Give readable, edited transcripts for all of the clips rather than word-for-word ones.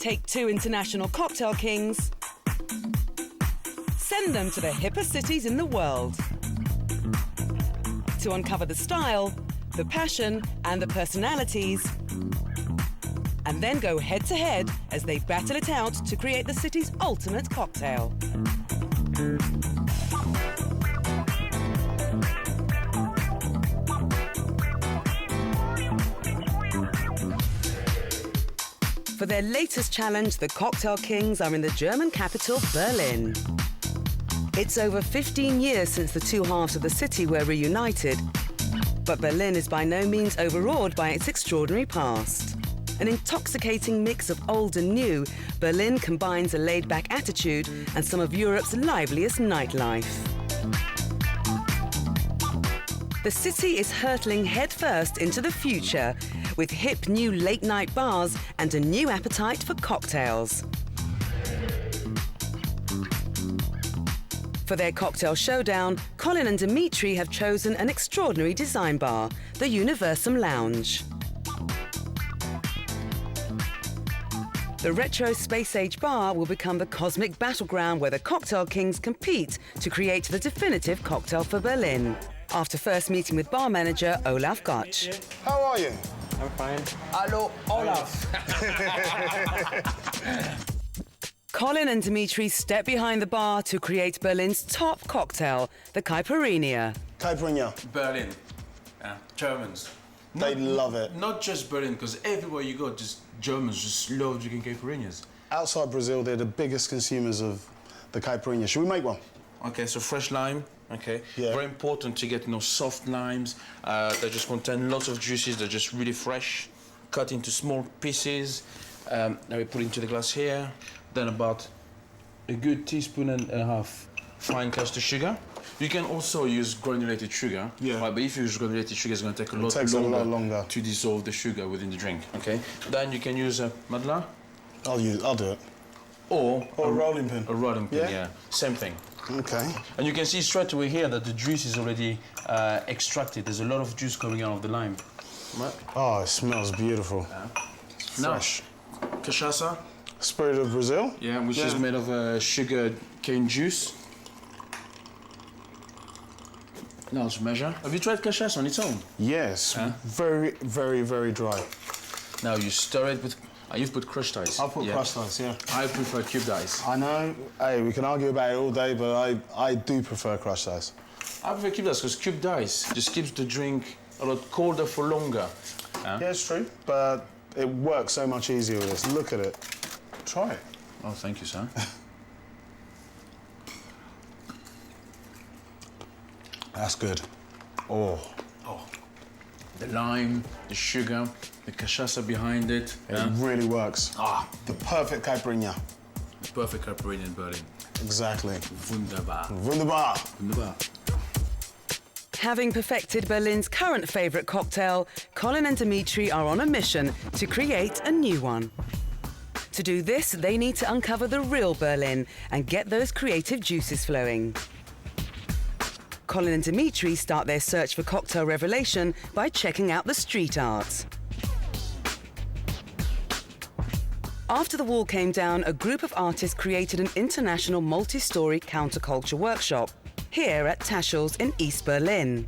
Take two international cocktail kings, send them to the hippest cities in the world to uncover the style, the passion and the personalities, and then go head-to-head as they battle it out to create the city's ultimate cocktail. For their latest challenge, the Cocktail Kings are in the German capital, Berlin. It's over 15 years since the two halves of the city were reunited, but Berlin is by no means overawed by its extraordinary past. An intoxicating mix of old and new, Berlin combines a laid-back attitude and some of Europe's liveliest nightlife. The city is hurtling headfirst into the future, with hip new late-night bars and a new appetite for cocktails. For their cocktail showdown, Colin and Dimi have chosen an extraordinary design bar, the Universum Lounge. The retro space-age bar will become the cosmic battleground where the Cocktail Kings compete to create the definitive cocktail for Berlin. After first meeting with bar manager Olaf Gotch. How are you? I'm fine. Hello, Olaf. Colin and Dimi step behind the bar to create Berlin's top cocktail, the Caipirinha. Caipirinha. Berlin. Germans. They love it. Not just Berlin, because everywhere you go, just Germans just love drinking caipirinhas. Outside Brazil, they're the biggest consumers of the caipirinha. Should we make one? Okay, so fresh lime. Okay, yeah. Very important to get soft limes. They just contain lots of juices. They're just really fresh, cut into small pieces. Now we put into the glass here. Then about a good teaspoon and a half fine cluster sugar. You can also use granulated sugar. Yeah. Right, but if you use granulated sugar, it's going to take a lot longer to dissolve the sugar within the drink. Okay. Then you can use a madla. I'll do it. Or a rolling pin. A rolling pin. Yeah. Same thing. Okay. And you can see straight away here that the juice is already extracted. There's a lot of juice coming out of the lime. Right. Oh, it smells beautiful. Fresh. Now, cachaça. Spirit of Brazil. Yeah, which is made of sugar cane juice. Now let's measure. Have you tried cachaça on its own? Yes. Very, very, very dry. Now you stir it with. You've put crushed ice. I'll put crushed ice, yeah. I prefer cubed ice. I know. Hey, we can argue about it all day, but I do prefer crushed ice. I prefer cubed ice because cubed ice just keeps the drink a lot colder for longer. Yeah, it's true, but it works so much easier with this. Look at it. Try it. Oh, thank you, sir. That's good. Oh. The lime, the sugar, the cachaça behind it. It really works. The perfect caipirinha. The perfect caipirinha in Berlin. Exactly. Wunderbar. Wunderbar. Wunderbar. Having perfected Berlin's current favourite cocktail, Colin and Dimi are on a mission to create a new one. To do this, they need to uncover the real Berlin and get those creative juices flowing. Colin and Dimi start their search for cocktail revelation by checking out the street art. After the wall came down, a group of artists created an international multi-storey counterculture workshop here at Taschel's in East Berlin.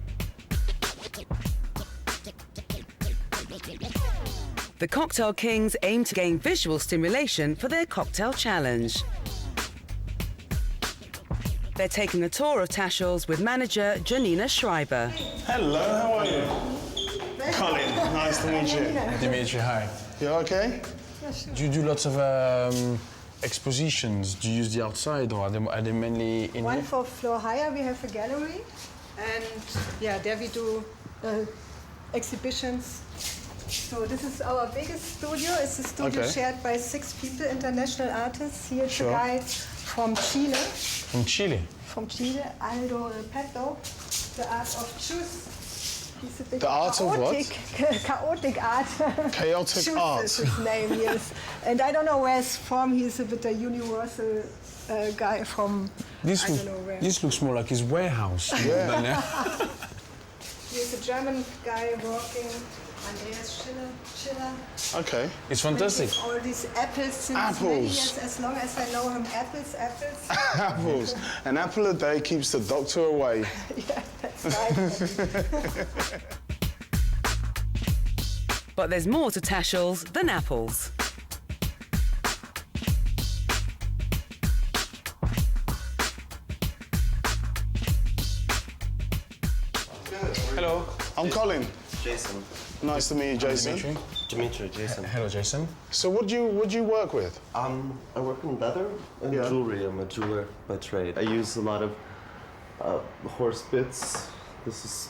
The Cocktail Kings aim to gain visual stimulation for their cocktail challenge. They're taking a tour of Taschel's with manager Janina Schreiber. Hello, how are you? Colin, nice to meet you. Dimitri, hi. You okay? Yes. Do you do lots of expositions? Do you use the outside or are they mainly in One here? for floor higher, we have a gallery. And yeah, there we do exhibitions. So this is our biggest studio. It's a studio shared by 6 people, international artists. Here's a guy from Chile. From Chile? From Chile, Aldo Petto, the art of juice. He's a bit The art of what? Chaotic art. Chaotic Juice art. is his name, yes. And I don't know where he's from. He's a bit a universal guy from, I don't know where. This looks more like his warehouse. Yeah. He's a German guy working Andreas Schiller. Okay. It's fantastic. All these apples since Apples. many years, as long as I know him. Apples. Apples. An apple a day keeps the doctor away. Yeah, that's right. But there's more to Tashel's than apples. Hello. I'm Colin. Jason. Nice to meet you, Jason. Dimitri, Jason. Hello, Jason. So what do you work with? I work in leather and Yeah. jewelry. I'm a jeweler by trade. I use a lot of horse bits. This is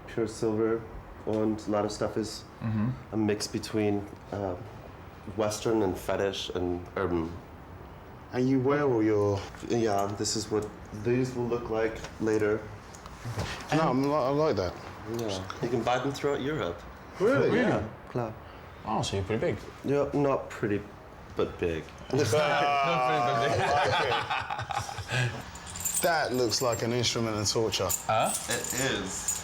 pure silver, and a lot of stuff is a mix between Western and fetish and urban. And you wear all your... Yeah, this is what these will look like later. No, I like that. Yeah, you can buy them throughout Europe. Really? Yeah, klar. Oh, so you're pretty big. Yeah, not pretty, but big. That looks like an instrument of torture. It is.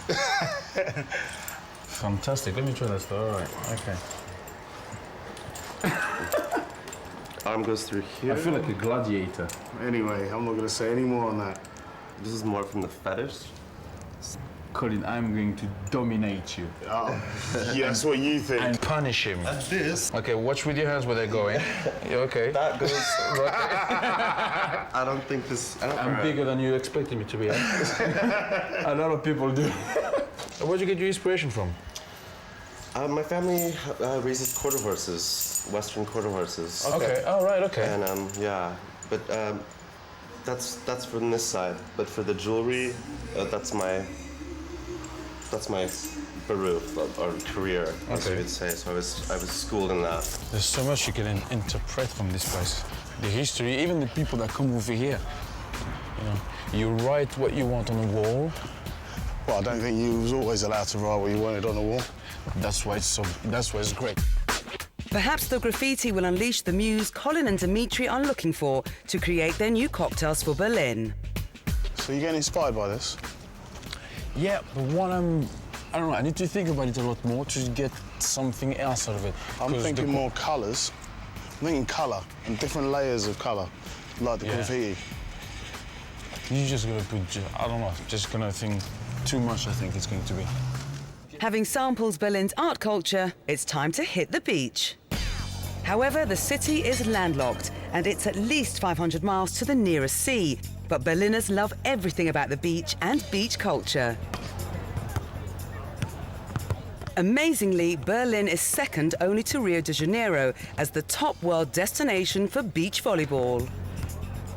Fantastic. Let me try that. All right. Okay. Arm goes through here. I feel like a gladiator. Anyway, I'm not going to say any more on that. This is more from the fetish. Colin, I'm going to dominate you. Oh, yeah, that's what you think. And punish him. And this. Okay, watch with your hands where they're going. You okay? That goes. I don't think this. I'm bigger than you expected me to be. A lot of people do. Where'd you get your inspiration from? My family raises quarter horses, Western quarter horses. Okay. Oh, right. Okay. And yeah, but that's from this side. But for the jewelry, that's my baruf or career, as you would say. So I was schooled in that. There's so much you can interpret from this place. The history, even the people that come over here. You know, you write what you want on the wall. Well, I don't think you was always allowed to write what you wanted on the wall. That's why it's great. Perhaps the graffiti will unleash the muse Colin and Dimitri are looking for to create their new cocktails for Berlin. So you getting inspired by this? Yeah, but I don't know, I need to think about it a lot more to get something else out of it. I'm thinking more colours. I'm thinking colour and different layers of colour, like the graffiti. You're just gonna put, I don't know, just gonna think too much, I think it's going to be. Having sampled Berlin's art culture, it's time to hit the beach. However, the city is landlocked and it's at least 500 miles to the nearest sea. But Berliners love everything about the beach and beach culture. Amazingly, Berlin is second only to Rio de Janeiro as the top world destination for beach volleyball.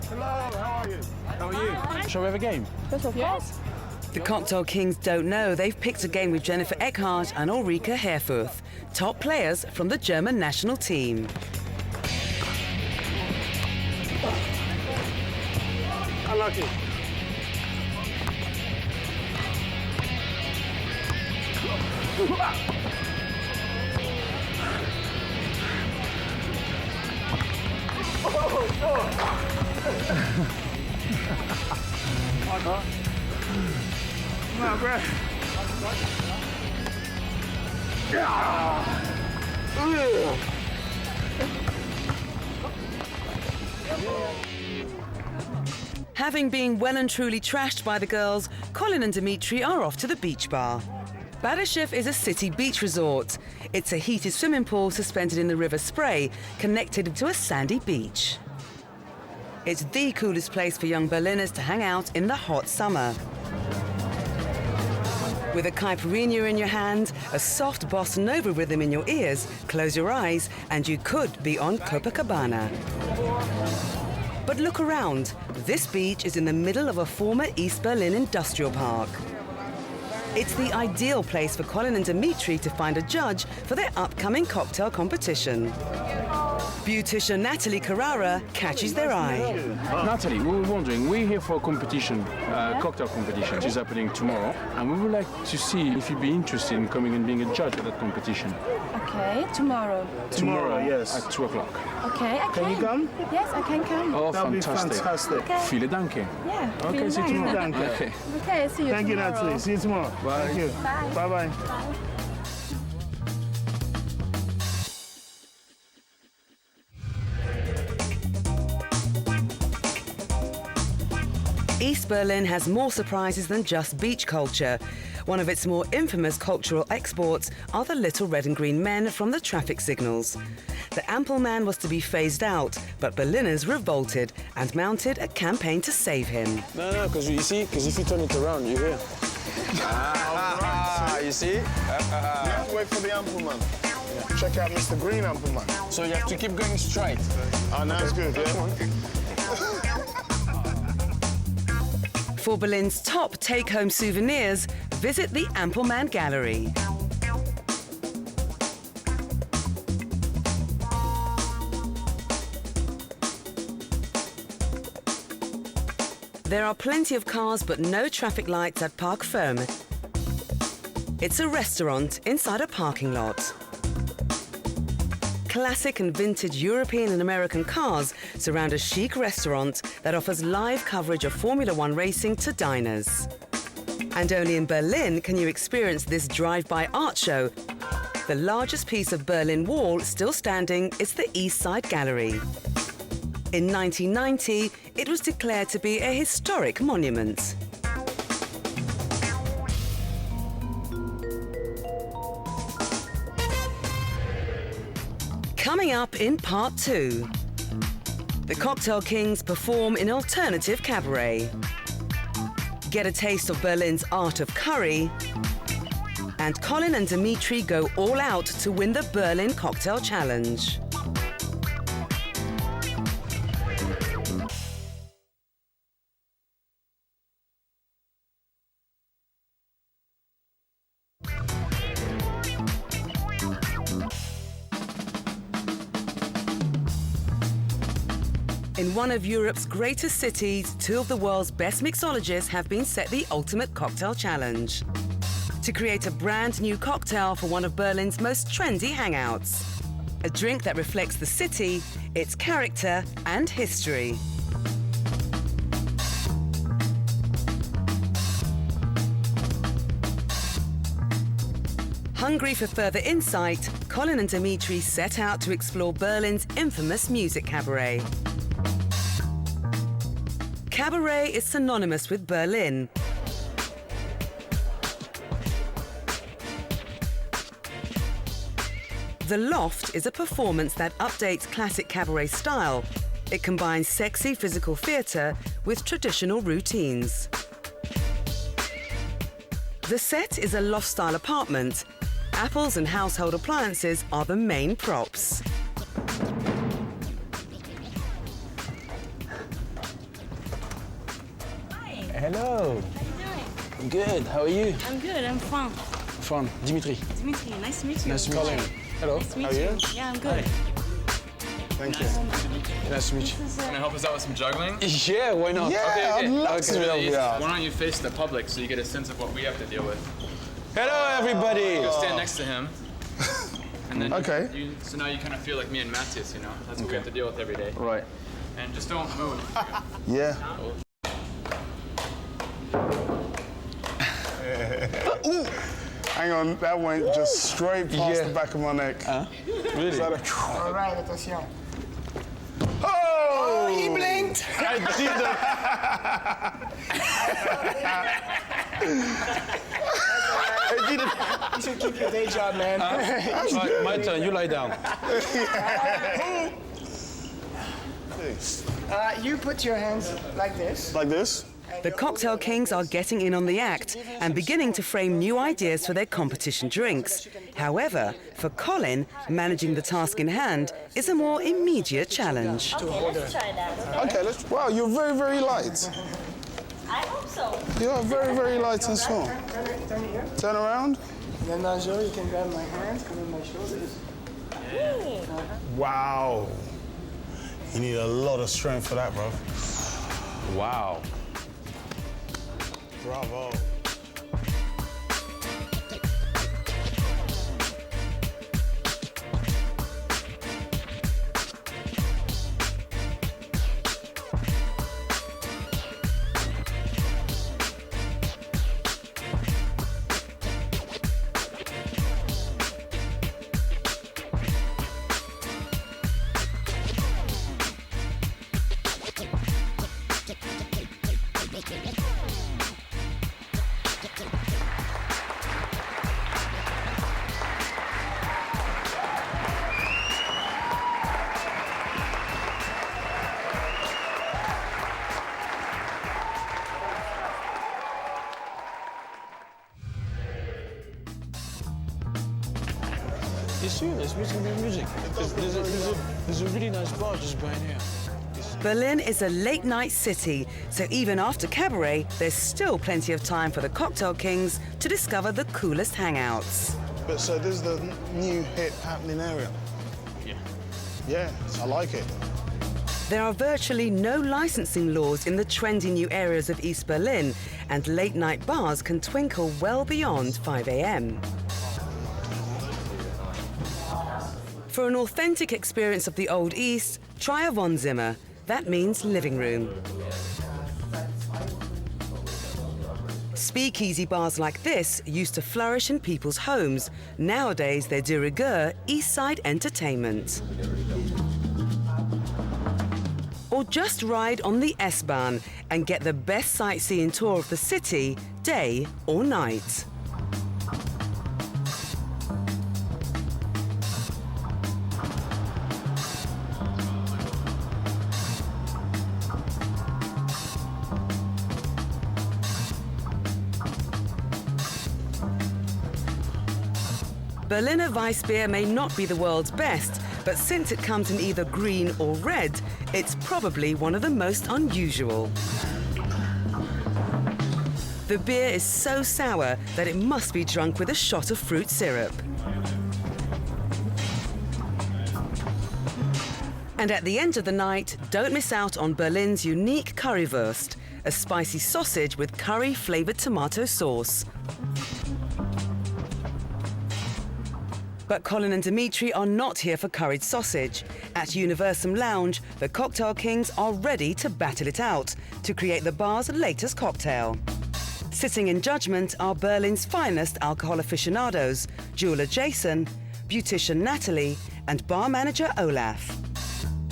Hello, how are you? How are you? Shall we have a game? Yes. The Cocktail Kings don't know they've picked a game with Jennifer Eckhardt and Ulrike Herfuth, top players from the German national team. Unlucky. Having been well and truly trashed by the girls, Colin and Dimitri are off to the beach bar. Badashev is a city beach resort. It's a heated swimming pool suspended in the River Spree, connected to a sandy beach. It's the coolest place for young Berliners to hang out in the hot summer. With a caipirinha in your hand, a soft bossa nova rhythm in your ears, close your eyes and you could be on Copacabana. But look around. This beach is in the middle of a former East Berlin industrial park. It's the ideal place for Colin and Dimitri to find a judge for their upcoming cocktail competition. Beautician Natalie Carrara catches their eye. Natalie, we were wondering, we're here for a competition, cocktail competition, which is happening tomorrow, and we would like to see if you'd be interested in coming and being a judge at that competition. Okay, tomorrow. Tomorrow, yes. At 2 o'clock. Okay, I can. Can you come? Yes, I can come. Oh, That'll be fantastic. fantastic. Okay. Vielen Dank. Yeah. Okay, see you tomorrow. Danke. Okay. Okay, see you Thank you, tomorrow. Natalie. See you tomorrow. Bye. Thank you. Bye. Bye-bye. East Berlin has more surprises than just beach culture. One of its more infamous cultural exports are the little red and green men from the traffic signals. The Ampelmann was to be phased out, but Berliners revolted and mounted a campaign to save him. No, because you see, if you turn it around, you're here. You see? You have to wait for the Ampelmann. Yeah. Check out Mr. Green Ampelmann. So you have to keep going straight. Oh, now it's good, yeah? For Berlin's top take-home souvenirs, visit the Ampelmann Gallery. There are plenty of cars but no traffic lights at Park Firme. It's a restaurant inside a parking lot. Classic and vintage European and American cars surround a chic restaurant that offers live coverage of Formula One racing to diners. And only in Berlin can you experience this drive-by art show. The largest piece of Berlin Wall still standing is the East Side Gallery. In 1990, it was declared to be a historic monument. Coming up in part 2, the Cocktail Kings perform in alternative cabaret. Get a taste of Berlin's art of curry. And Colin and Dimi go all out to win the Berlin Cocktail Challenge. In one of Europe's greatest cities, two of the world's best mixologists have been set the ultimate cocktail challenge to create a brand new cocktail for one of Berlin's most trendy hangouts. A drink that reflects the city, its character and history. Hungry for further insight, Colin and Dimi set out to explore Berlin's infamous music cabaret. Cabaret is synonymous with Berlin. The Loft is a performance that updates classic cabaret style. It combines sexy physical theatre with traditional routines. The set is a loft-style apartment. Apples and household appliances are the main props. Hello. How you doing? I'm good. How are you? I'm good. I'm fine. Fun. Dimitri. Dimitri, nice to meet you. Nice to meet you. Hello. Nice to meet How are you? Yeah, I'm good. Thank you. Nice to meet you. Can I help us out with some juggling? Yeah, why not? Yeah, Okay. I'd love Okay. to help you out. Why don't you face the public so you get a sense of what we have to deal with? Hello, everybody. Go stand next to him. And then Okay. so now you kind of feel like me and Matthias, you know? That's what we have to deal with every day. Right. And just don't move. Yeah. Ooh. Hang on, that went just straight past the back of my neck. Really? Is that All right, attention. Oh! He blinked. I did that. I did it. You should keep your day job, man. Right, my turn. You lie down. You put your hands like this. Like this? The Cocktail Kings are getting in on the act and beginning to frame new ideas for their competition drinks. However, for Colin, managing the task in hand is a more immediate challenge. Okay, let's try that. Okay, let's. Wow, you're very, very light. I hope so. You are very, very light and small. Turn it here. Turn around. And then Joe, you can grab my hands and then my shoulders. Wow. You need a lot of strength for that, bro. Wow. Bravo. let's do this. Music can be music. There's a really nice bar just behind here. Berlin is a late-night city, so even after cabaret, there's still plenty of time for the Cocktail Kings to discover the coolest hangouts. But so this is the new hip happening area? Yeah. Yeah, I like it. There are virtually no licensing laws in the trendy new areas of East Berlin, and late-night bars can twinkle well beyond 5 a.m. For an authentic experience of the Old East, try a Wohnzimmer. That means living room. Speakeasy bars like this used to flourish in people's homes. Nowadays, they're de rigueur East Side entertainment. Or just ride on the S-Bahn and get the best sightseeing tour of the city, day or night. Berliner Weissbier may not be the world's best, but since it comes in either green or red, it's probably one of the most unusual. The beer is so sour that it must be drunk with a shot of fruit syrup. And at the end of the night, don't miss out on Berlin's unique currywurst, a spicy sausage with curry-flavoured tomato sauce. But Colin and Dimitri are not here for curried sausage. At Universum Lounge, the Cocktail Kings are ready to battle it out to create the bar's latest cocktail. Sitting in judgment are Berlin's finest alcohol aficionados, jeweller Jason, beautician Natalie, and bar manager Olaf.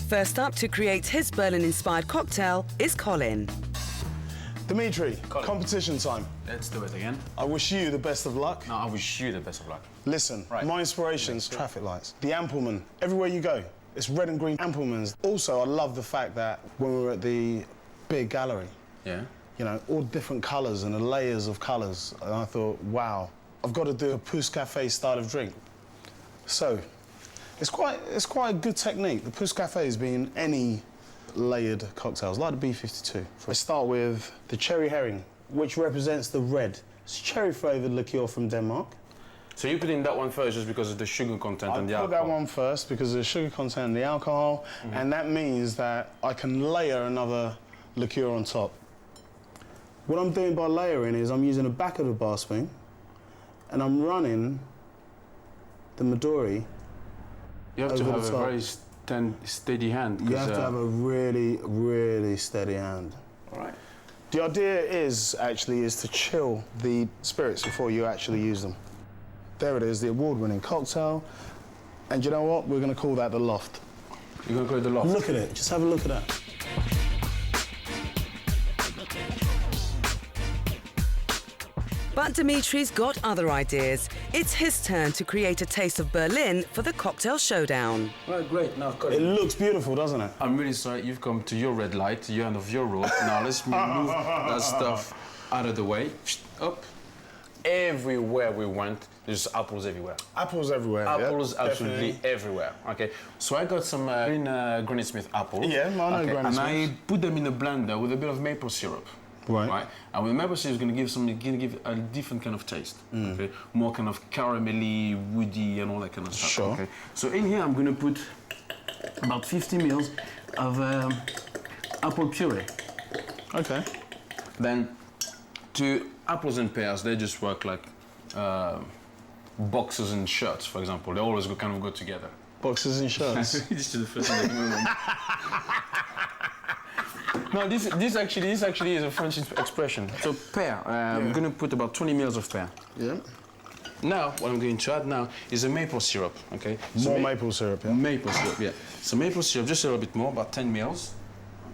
First up to create his Berlin-inspired cocktail is Colin. Dimitri, Colin. competition time. Let's do it again. I wish you the best of luck. No, I wish you the best of luck. Listen, Right. my inspiration's traffic lights. The Ampelman, everywhere you go, it's red and green Ampelmans. Also, I love the fact that when we were at the big gallery, Yeah. you know, all different colours and the layers of colours, and I thought, wow, I've got to do a Pousse Café style of drink. So, it's quite a good technique. The Pousse Café has been any layered cocktails, like the B52. I start with the cherry herring, which represents the red. It's cherry-flavoured liqueur from Denmark. So you put in that one first just because of the sugar content and the I put alcohol? that one first because of the sugar content and the alcohol, and that means that I can layer another liqueur on top. What I'm doing by layering is I'm using the back of the bar spoon, and I'm running the Midori. You have to over have the a top. very steady hand. You have to have a really, really steady hand. All right. The idea is to chill the spirits before you actually use them. There it is, the award-winning cocktail. And you know what? We're going to call that the Loft. You're going to go to the loft? Look at it. Just have a look at that. But Dimitri's got other ideas. It's his turn to create a taste of Berlin for the cocktail showdown. Right, great. Now, It Colin. looks beautiful, doesn't it? I'm really sorry, you've come to your red light, your end of your road. Now let's move that stuff out of the way. Up. Everywhere we went, there's apples everywhere. Apples everywhere. Apples yeah, absolutely definitely. everywhere. Okay, so I got some green Granny Smith apples. Yeah, I know Granny And Smith. I put them in a blender with a bit of maple syrup. Right. And with maple syrup, it's going to give a different kind of taste. Okay, more kind of caramelly, woody, and all that kind of stuff. Sure. Okay. So in here, I'm going to put about 50 mils of apple puree. Okay. Then, to apples and pears, they just work like boxes and shirts, for example. They always kind of go together. Boxes and shirts. This is the first thing that came to mind. No, this actually is a French expression. So pear, I'm going to put about 20 mils of pear. Yeah. Now, what I'm going to add now is a maple syrup, okay? So More maple syrup, yeah? Maple syrup, yeah. So maple syrup, just a little bit more, about 10 mils.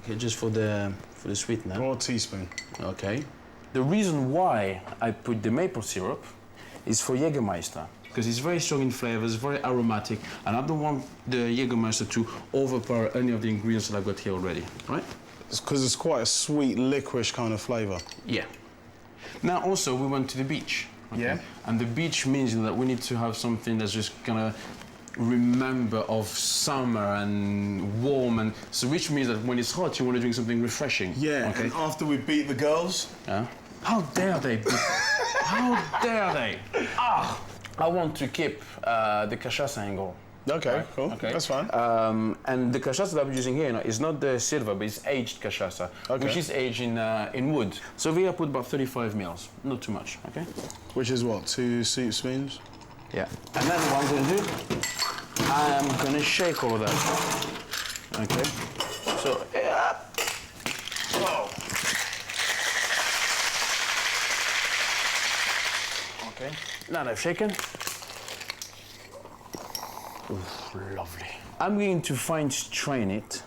Okay, just for the sweetener. Or a teaspoon. Okay. The reason why I put the maple syrup is for Jägermeister, because it's very strong in flavors, very aromatic, and I don't want the Jägermeister to overpower any of the ingredients that I've got here already, right? Because it's quite a sweet, licorice kind of flavour. Yeah. Now, also, we went to the beach. Okay? Yeah. And the beach means that we need to have something that's just gonna remember of summer and warm, and so which means that when it's hot, you want to drink something refreshing. Yeah, Okay. and after we beat the girls... Yeah. How dare they? How dare they? Ah! I want to keep the cachaça angle. Okay, cool. Okay. That's fine. And the cachaça that I'm using here, is not the silver, but it's aged cachaça, which is aged in wood. So here I put about 35 mils, not too much, okay? Which is what, 2 soup spoons? Yeah. And then what I'm gonna do, I'm gonna shake all of that. Okay. So, yeah. Whoa. Okay. Now that I've shaken. Oof, lovely. I'm going to fine strain it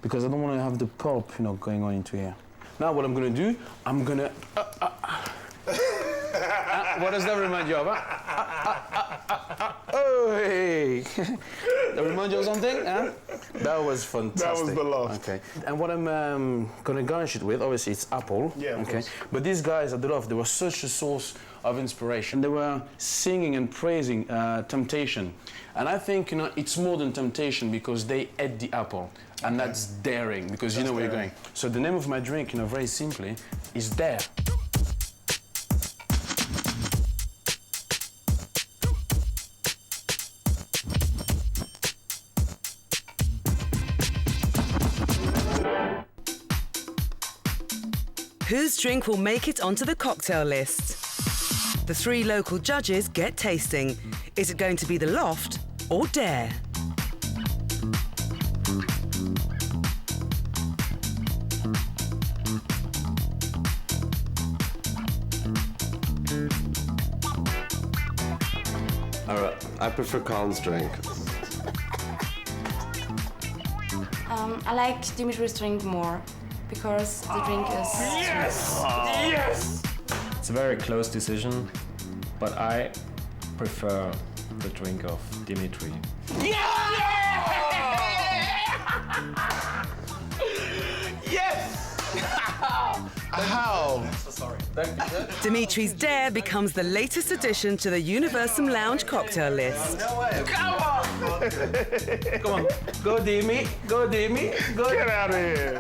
because I don't want to have the pulp, going on into here. Now what I'm gonna do, I'm gonna. What does that remind you of? Oh, hey! That remind you of something? Huh? That was fantastic. That was the last. Okay. And what I'm gonna garnish it with, obviously, it's apple. Yeah, of course. But these guys at the Loft, they were such a source of inspiration. They were singing and praising temptation. And I think, it's more than temptation because they ate the apple. And that's daring because you know where you're going. So the name of my drink, very simply, is Dare. Whose drink will make it onto the cocktail list? The 3 local judges get tasting. Is it going to be the Loft or Dare? All right, I prefer Colin's drink. I like Dimitri's drink more because the drink is. Yes! It's a very close decision, but I prefer the drink of Dimitri. How? Dimitri's Dare becomes the latest addition to the Universum Lounge cocktail list. Come on, go Dimi, go Dimi, go. Get out of here.